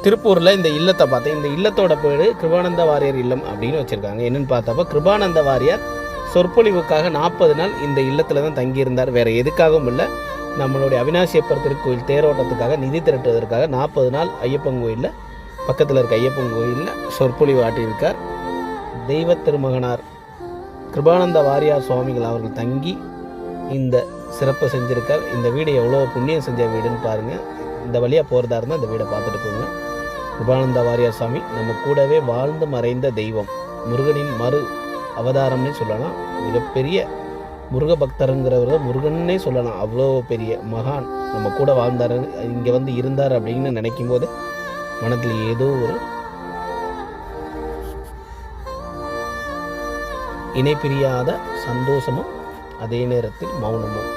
திருப்பூரில் இந்த இல்லத்தை பார்த்தேன். இந்த இல்லத்தோட பேர் கிருபானந்த வாரியார் இல்லம் அப்படின்னு வச்சுருக்காங்க. என்னென்னு பார்த்தப்போ கிருபானந்த வாரியார் சொற்பொழிவுக்காக 40 நாள் இந்த இல்லத்தில் தான் தங்கியிருந்தார். வேறு எதுக்காகவும் இல்லை, நம்மளுடைய அவினாசியப்பர் திருக்கோயில் தேரோட்டத்துக்காக நிதி திரட்டுவதற்காக 40 நாள் ஐயப்பன் கோயிலில், பக்கத்தில் இருக்க ஐயப்பன் கோயிலில் சொற்பொழிவு ஆட்டியிருக்கார். தெய்வ திருமகனார் கிருபானந்த வாரியார் சுவாமிகள் அவர்கள் தங்கி இந்த சிறப்பை செஞ்சுருக்கார். இந்த வீடு எவ்வளோ புண்ணியம் செஞ்ச வீடுன்னு பாருங்கள். இந்த வழியாக போகிறதா இருந்தால் இந்த வீடை பார்த்துட்டு போங்க. கிருபானந்த வாரியார் சாமி நம்ம கூடவே வாழ்ந்து மறைந்த தெய்வம், முருகனின் மறு அவதாரம்னே சொல்லலாம். மிகப்பெரிய முருக பக்தருங்கிறவர் தான் முருகன்னே சொல்லலாம். அவ்வளோ பெரிய மகான் நம்ம கூட வாழ்ந்தார், இங்கே வந்து இருந்தார் அப்படின்னு நினைக்கும் போது மனத்தில் ஏதோ ஒரு இணைப்பிரியாத சந்தோஷமும் அதே நேரத்தில் மௌனமும்